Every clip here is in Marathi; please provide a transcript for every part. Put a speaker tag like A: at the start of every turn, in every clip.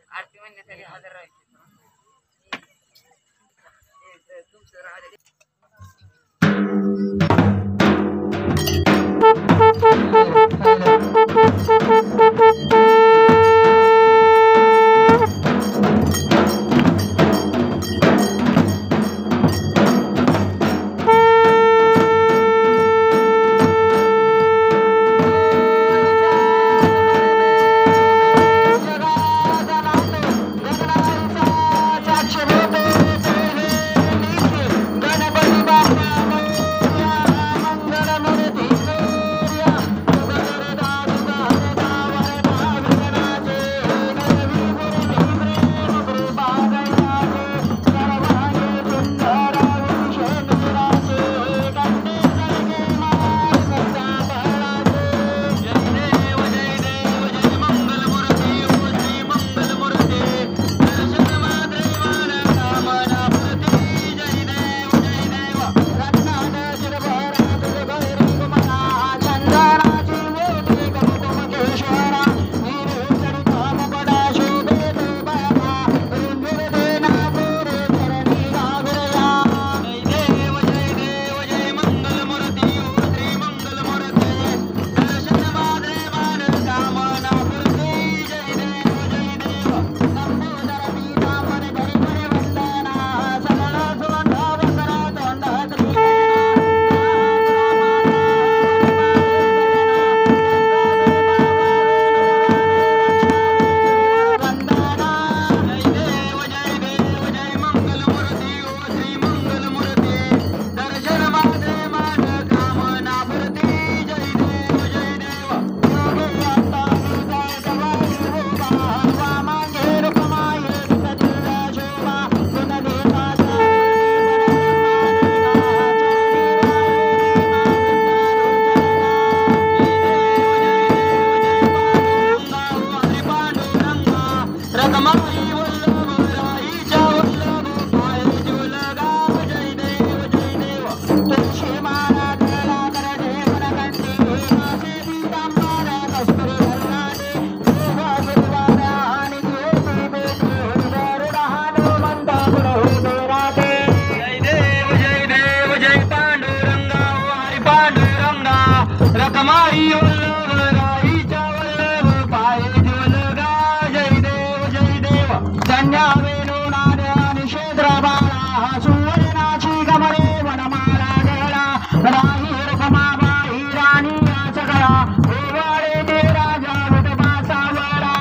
A: आरती म्हणण्यासाठी हजर राहायचे तुमचं राहिले रखमाई वल्लभ राईच्या वल्लभ पाय ज्वलगा जय देव धन्या वेणुनाद निषेद्र बाळा सुवर्णाची गमरे वनमाला गळा राही रखमाबाई राणी सगळा ओवाळे ते राजा विठोबा सावळा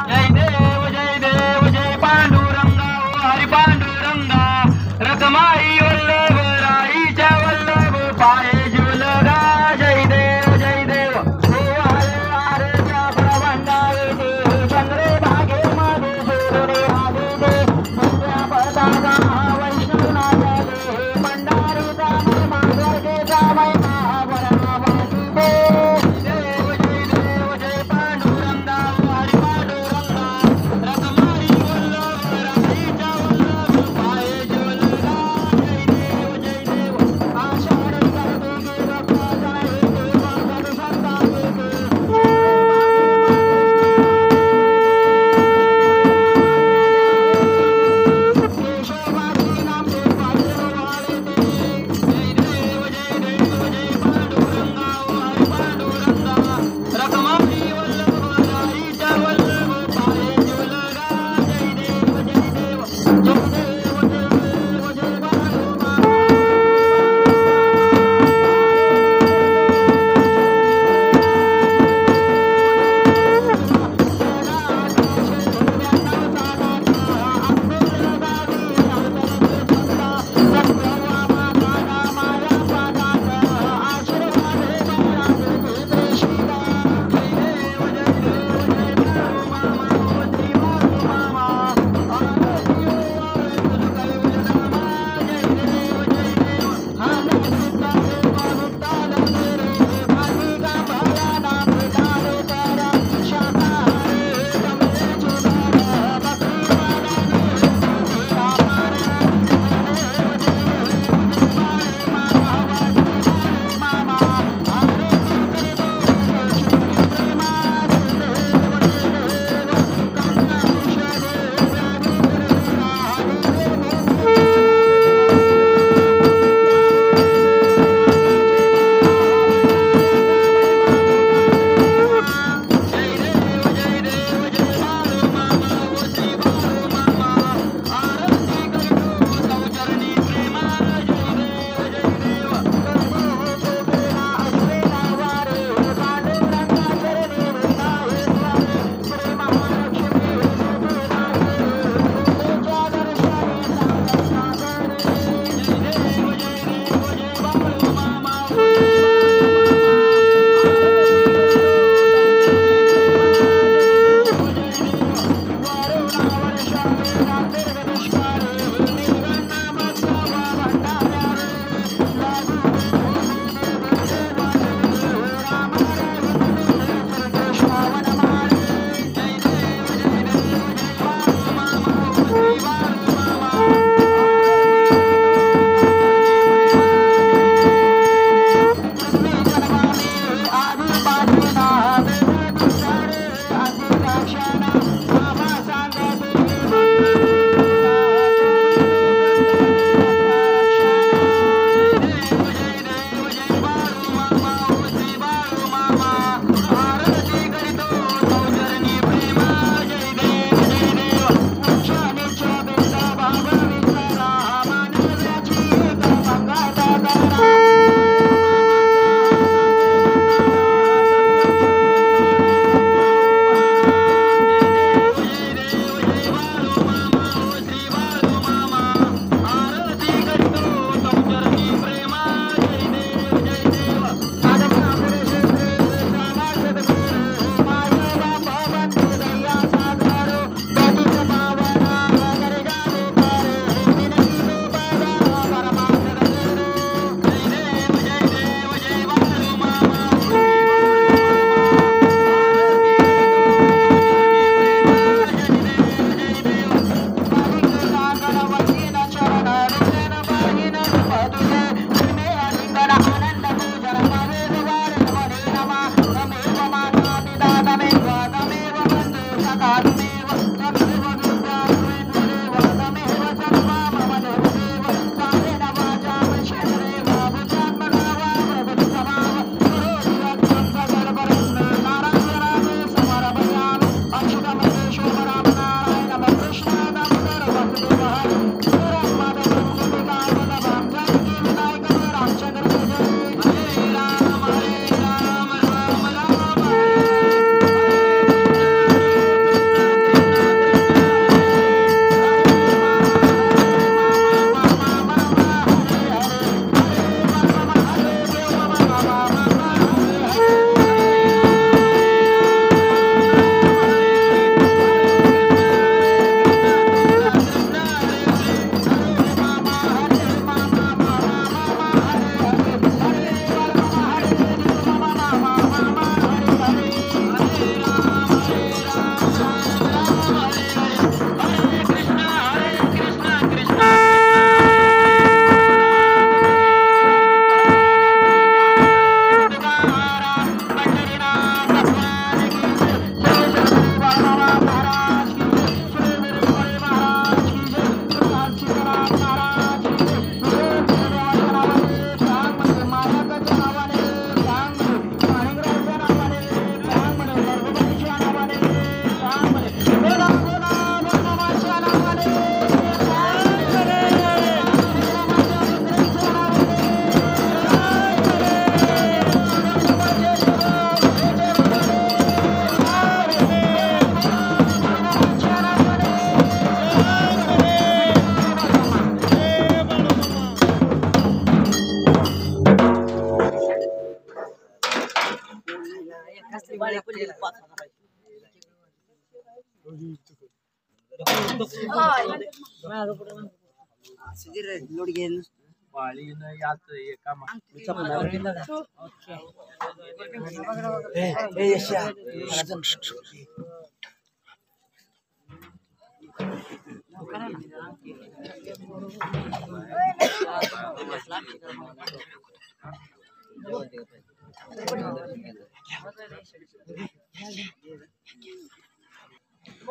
A: जय देव जय पांडुरंगा हरी पांडुरंगा रखमाई वल्लभ राईच्या वल्लभ पाय ज्वलगा जय देव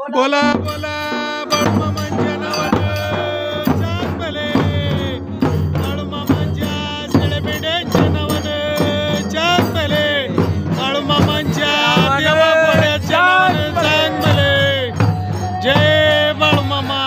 B: बोला बोला बाळूमामांच्या नावानं चांगले बाळूमामांच्या शेळ्यामेंढ्यांच्या नावानं चांगले बाळूमामांच्या देवाघोड्याच्या नावानं चांगले जय बाळूमामा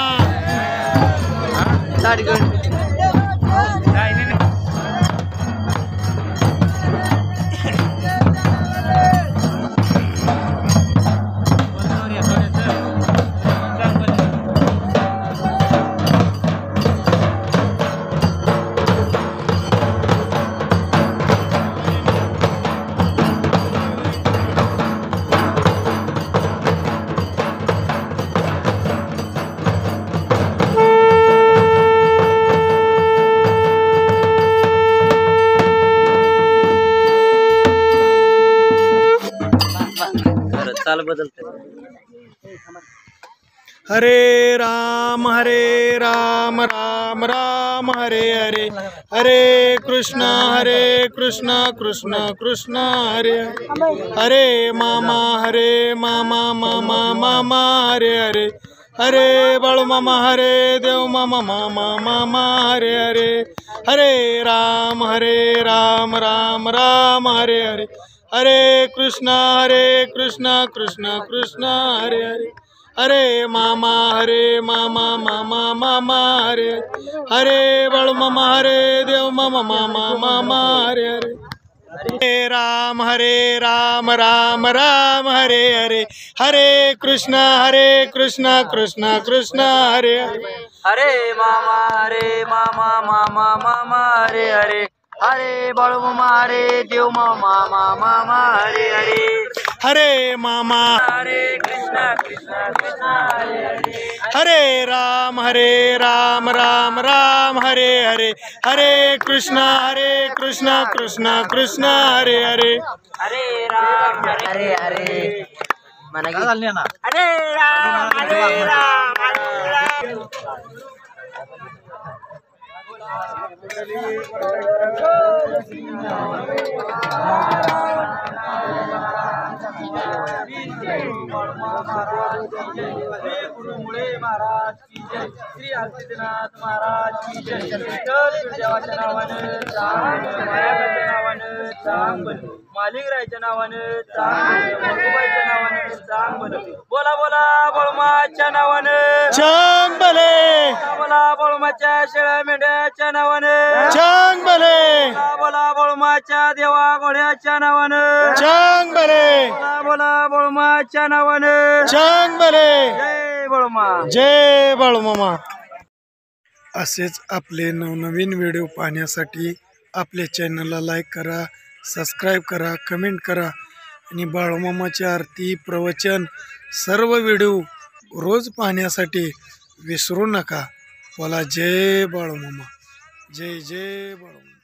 A: चाल बदलते
B: हरे राम राम राम हरे हरे हरे कृष्ण कृष्ण कृष्ण हरे हरे मामा मामा मामा हरे हरे हरे बाळूमामा हरे देव मामा मामा मामा हरे हरे हरे राम राम हरे हरे हरे कृष्ण कृष्ण कृष्ण हरे हरे हरे मामा मामा हरे हरे बाळूमामा हरे देव मामा मामा मामा हरे हरे हरे राम राम हरे हरे हरे कृष्ण कृष्ण हरे हरे
A: हरे मामा मामा हरे हरे हरे बाळूमामा हरे देव मामा मामा हरे हरे
B: हरे मामा
A: हरे कृष्ण हरे हरे
B: हरे राम राम हरे हरे हरे कृष्ण कृष्ण हरे हरे
A: हरे राम हरे हरे मना हरे राम गुरुमुळे महाराज की जय श्री आदित्यनाथ महाराज की जय देवाच्या नावानं मायाच्या नावानं चांग बन मालिकरायच्या नावानं चांग मंगूबाईच्या नावानं चांग बन बोला बोला बाळूमाच्या नावानं
B: चांग भले
A: बोला बाळूमाच्या शेळ्या मेंढ्याच्या नावानं
B: चांग भले
A: बोला बाळूमाच्या देवा घोड्याच्या नावानं
B: चांग भले
A: बोला बाळूमाच्या नावानं
B: चांग भले
A: जय बाळूमा
B: जय बाळूमामा। असेच आपले नवनवीन व्हिडिओ पाहण्यासाठी आपल्या चॅनलला लाईक करा, सबस्क्राईब करा, कमेंट करा आणि बाळूमामाची आरती प्रवचन सर्व व्हिडिओ रोज पाहण्यासाठी विसरू नका। बोला जय बाळूमामा, जय जय बाळूमामा।